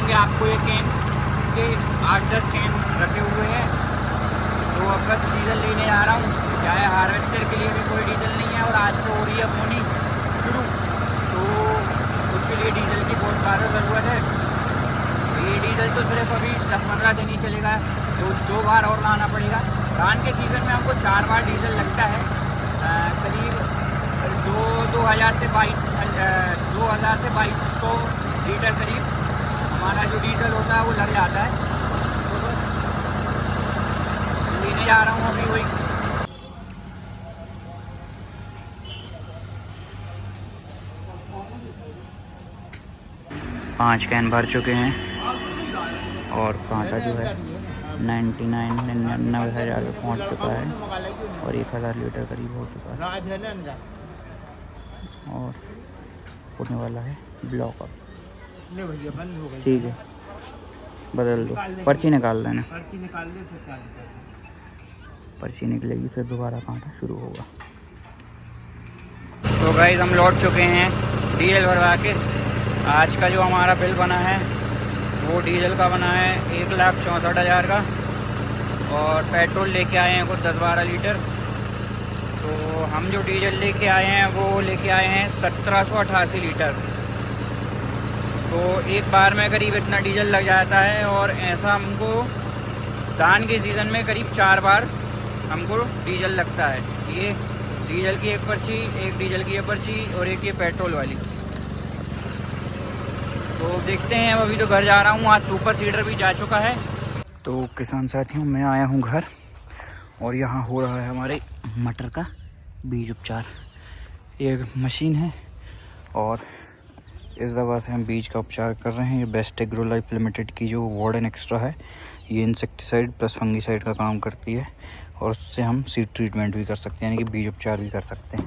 होंगे आपको ये कैन के 8-10 कैन रखे हुए हैं। तो अब बस डीजल लेने जा रहा हूँ। क्या है, हार्वेस्टर के लिए भी कोई डीजल नहीं है और आज से हो रही है बोनी शुरू, तो उसके लिए डीजल की बहुत ज़्यादा ज़रूरत है। तो ये डीजल तो सिर्फ अभी 10-15 दिन ही चलेगा, तो 2 बार और लाना पड़ेगा। धान के सीज़न में हमको 4 बार डीजल लगता है। करीब 2000 से 2200 लीटर करीब हमारा जो डीजल होता है वो लग जाता है। तो बस लेने जा रहा हूँ अभी वही। पाँच कैन भर चुके हैं और कांटा जो है 99,000 पे पहुँच चुका है और 1000 लीटर करीब हो चुका है और होने वाला है ब्लॉक अप। नहीं भैया बंद हो गई। ठीक है, बदल दो, पर्ची निकाल देना। पर्ची निकाल दे फिर चालू कर। पर्ची निकलेगी फिर दोबारा कांटा शुरू होगा। तो गाइस हम लौट चुके हैं डीजल भरवा के। आज का जो हमारा बिल बना है वो डीजल का बना है 1,64,000 का और पेट्रोल लेके आए हैं कुछ 10-12 लीटर। तो हम जो डीजल लेके आए हैं वो लेके आए हैं 1788 लीटर। तो एक बार में करीब इतना डीजल लग जाता है और ऐसा हमको धान के सीज़न में करीब 4 बार हमको डीजल लगता है। ये डीजल की एक पर्ची, एक डीजल की ये पर्ची और एक ये पेट्रोल वाली। तो देखते हैं, अभी तो घर जा रहा हूँ। आज सुपर सीडर भी जा चुका है। तो किसान साथियों, मैं आया हूँ घर और यहाँ हो रहा है हमारे मटर का बीज उपचार। एक मशीन है और इस दवा से हम बीज का उपचार कर रहे हैं। ये बेस्ट एग्रो लाइफ लिमिटेड की जो वार्डन एक्स्ट्रा है, ये इंसेक्टिसाइड प्लस फंगीसाइड का काम करती है और उससे हम सीड ट्रीटमेंट भी कर सकते हैं, यानी कि बीज उपचार भी कर सकते हैं।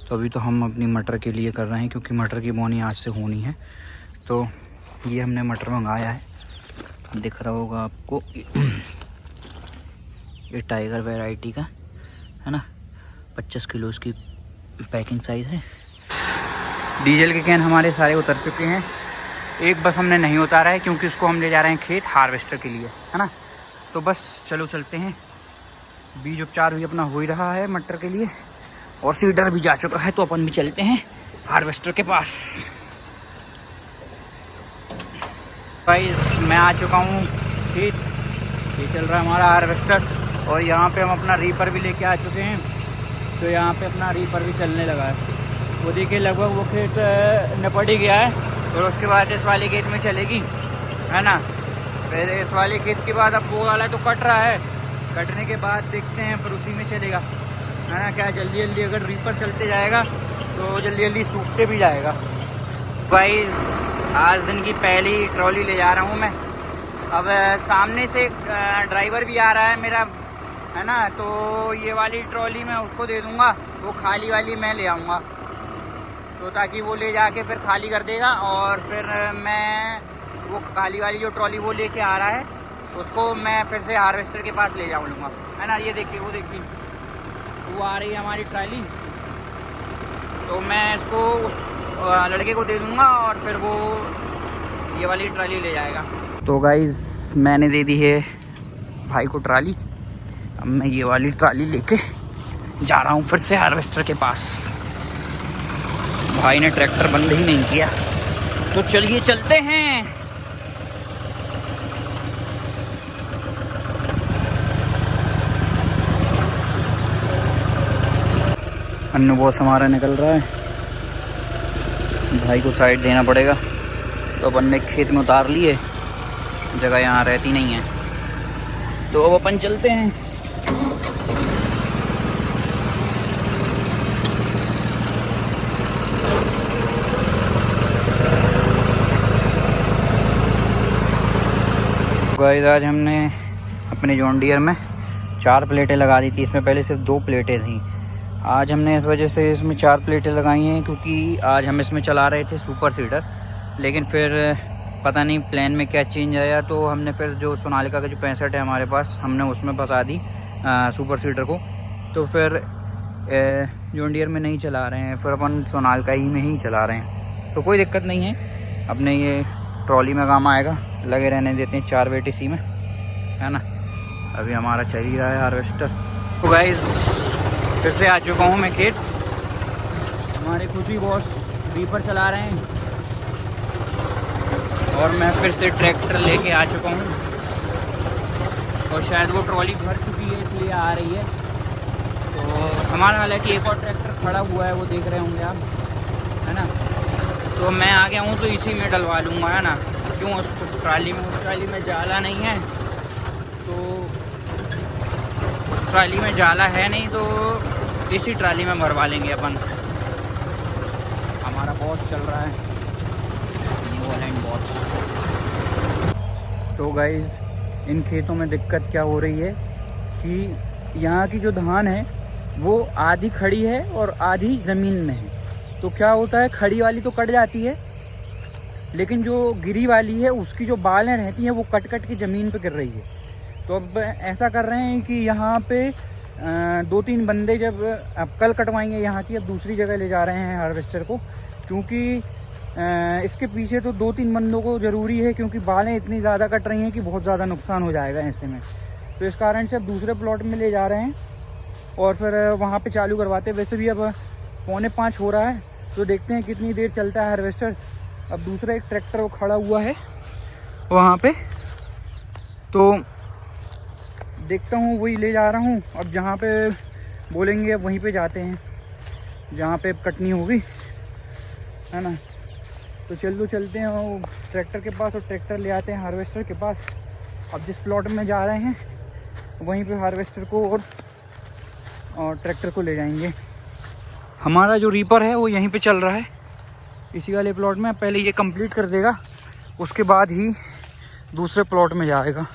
तो अभी तो हम अपनी मटर के लिए कर रहे हैं क्योंकि मटर की बोनी आज से होनी है। तो ये हमने मटर मंगाया है, दिख रहा होगा आपको, ये टाइगर वैरायटी का है ना। 25 किलो इसकी पैकिंग साइज़ है। डीजल के कैन हमारे सारे उतर चुके हैं। एक बस हमने नहीं उतारा है क्योंकि उसको हम ले जा रहे हैं खेत हार्वेस्टर के लिए, है ना। तो बस चलो चलते हैं। बीज उपचार भी अपना हो ही रहा है मटर के लिए और सीडर भी जा चुका है, तो अपन भी चलते हैं हार्वेस्टर के पास। गाइस मैं आ चुका हूँ खेत, ये चल रहा है हमारा हार्वेस्टर और यहाँ पे हम अपना रीपर भी लेके आ चुके हैं। तो यहाँ पे अपना रीपर भी चलने लगा है। वो देखिए लगभग वो खेत निपट ही गया है और उसके बाद इस वाले खेत में चलेगी, है ना। फिर इस वाले खेत के बाद अब वो वाला तो कट रहा है, कटने के बाद देखते हैं फिर उसी में चलेगा, है ना। क्या जल्दी जल्दी अगर रीपर चलते जाएगा तो जल्दी जल्दी सूखते भी जाएगा। गाइस आज दिन की पहली ट्रॉली ले जा रहा हूँ मैं। अब सामने से ड्राइवर भी आ रहा है मेरा, है ना। तो ये वाली ट्रॉली मैं उसको दे दूँगा, वो खाली वाली मैं ले आऊँगा, तो ताकि वो ले जाके फिर खाली कर देगा और फिर मैं वो खाली वाली जो ट्रॉली वो लेके आ रहा है उसको मैं फिर से हार्वेस्टर के पास ले जाऊँगा, है ना। ये देखिए, वो देखिए वो आ रही है हमारी ट्रॉली। तो मैं इसको उस लड़के को दे दूँगा और फिर वो ये वाली ट्रॉली ले जाएगा। तो गाइस मैंने दे दी है भाई को ट्रॉली। अब मैं ये वाली ट्रॉली लेके जा रहा हूँ फिर से हार्वेस्टर के पास। भाई ने ट्रैक्टर बंद ही नहीं किया, तो चलिए चलते हैं। अन्नू बहुत हमारा निकल रहा है, भाई को साइड देना पड़ेगा। तो अपन ने खेत में उतार लिए, जगह यहाँ रहती नहीं है, तो अब अपन चलते हैं। गाइस आज हमने अपने जॉन डियर में 4 प्लेटें लगा दी थी। इसमें पहले सिर्फ 2 प्लेटें थी। आज हमने इस वजह से इसमें 4 प्लेटें लगाई हैं क्योंकि आज हम इसमें चला रहे थे सुपर सीडर, लेकिन फिर पता नहीं प्लान में क्या चेंज आया, तो हमने फिर जो सोनालिका का जो 65 है हमारे पास, हमने उसमें फंसा दी सुपर सीडर को। तो फिर जॉन डियर में नहीं चला रहे हैं, फिर अपन सोनालिका ही में ही चला रहे हैं। तो कोई दिक्कत नहीं है, अपने ये ट्रॉली में काम आएगा। लगे रहने देते हैं 4 वेट इसी में, है ना। अभी हमारा चल ही रहा है हार्वेस्टर। तो गाइस फिर से आ चुका हूँ मैं खेत। हमारे खुशी बॉस रीपर चला रहे हैं और मैं फिर से ट्रैक्टर लेके आ चुका हूँ, और शायद वो ट्रॉली भर चुकी है इसलिए आ रही है। तो हमारा हालांकि एक और ट्रैक्टर खड़ा हुआ है, वो देख रहे होंगे आप, है ना। तो मैं आ गया हूँ तो इसी में डलवा लूँगा, है ना। क्यों उस ट्राली में जाला नहीं है, तो उस ट्राली में जाला है नहीं, तो इसी ट्राली में भरवा लेंगे अपन। हमारा बॉस चल रहा है, न्यू हॉलैंड बॉस। तो गाइज़ इन खेतों में दिक्कत क्या हो रही है कि यहाँ की जो धान है वो आधी खड़ी है और आधी ज़मीन में है। तो क्या होता है, खड़ी वाली तो कट जाती है, लेकिन जो गिरी वाली है उसकी जो बालें रहती हैं वो कट कट के ज़मीन पे गिर रही है। तो अब ऐसा कर रहे हैं कि यहाँ पे 2-3 बंदे जब अब कल कटवाएंगे यहाँ की, अब दूसरी जगह ले जा रहे हैं हार्वेस्टर को, क्योंकि इसके पीछे तो 2-3 बंदों को ज़रूरी है, क्योंकि बालें इतनी ज़्यादा कट रही हैं कि बहुत ज़्यादा नुकसान हो जाएगा ऐसे में। तो इस कारण से अब दूसरे प्लॉट में ले जा रहे हैं और फिर वहाँ पे चालू करवाते हैं। वैसे भी अब 4:45 हो रहा है, तो देखते हैं कितनी देर चलता है हार्वेस्टर। अब दूसरा एक ट्रैक्टर वो खड़ा हुआ है वहाँ पे, तो देखता हूँ वही ले जा रहा हूँ। अब जहाँ पे बोलेंगे अब वहीं पे जाते हैं, जहाँ पे कटनी होगी, है ना। तो चलते हैं वो ट्रैक्टर के पास और ट्रैक्टर ले आते हैं हार्वेस्टर के पास। अब जिस प्लॉट में जा रहे हैं वहीं पे हार्वेस्टर को और ट्रैक्टर को ले जाएंगे। हमारा जो रीपर है वो यहीं पे चल रहा है इसी वाले प्लॉट में। पहले ये कंप्लीट कर देगा, उसके बाद ही दूसरे प्लॉट में जाएगा।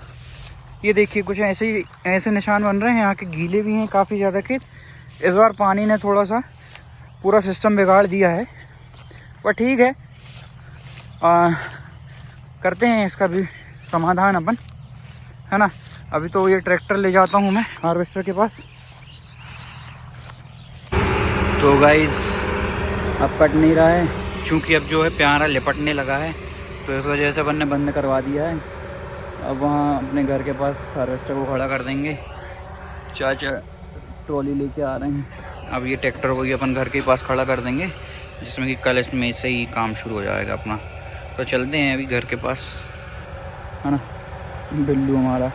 ये देखिए कुछ ऐसे निशान बन रहे हैं। यहाँ के गीले भी हैं काफ़ी ज़्यादा खेत। इस बार पानी ने थोड़ा सा पूरा सिस्टम बिगाड़ दिया है, पर ठीक है, करते हैं इसका भी समाधान अपन, है ना। अभी तो ये ट्रैक्टर ले जाता हूँ मैं हार्वेस्टर के पास। तो गाइस अब कट नहीं रहा है, क्योंकि अब जो है प्यारा लिपटने लगा है, तो इस वजह से अपन ने बंद करवा दिया है। अब वहाँ अपने घर के पास हार्वेस्टर को खड़ा कर देंगे। चाचा ट्रॉली लेके आ रहे हैं। अब ये ट्रैक्टर को ही अपन घर के पास खड़ा कर देंगे, जिसमें कि कल इसमें से ही काम शुरू हो जाएगा अपना। तो चलते हैं अभी घर के पास, है ना। बिल्लू हमारा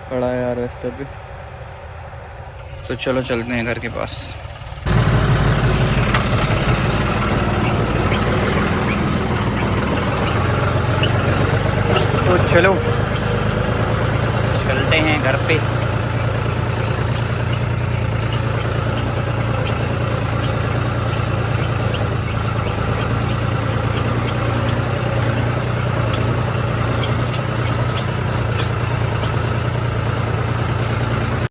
खड़ा है हार्वेस्टर पे, तो चलो चलते हैं घर के पास। तो चलो चलते हैं घर पे।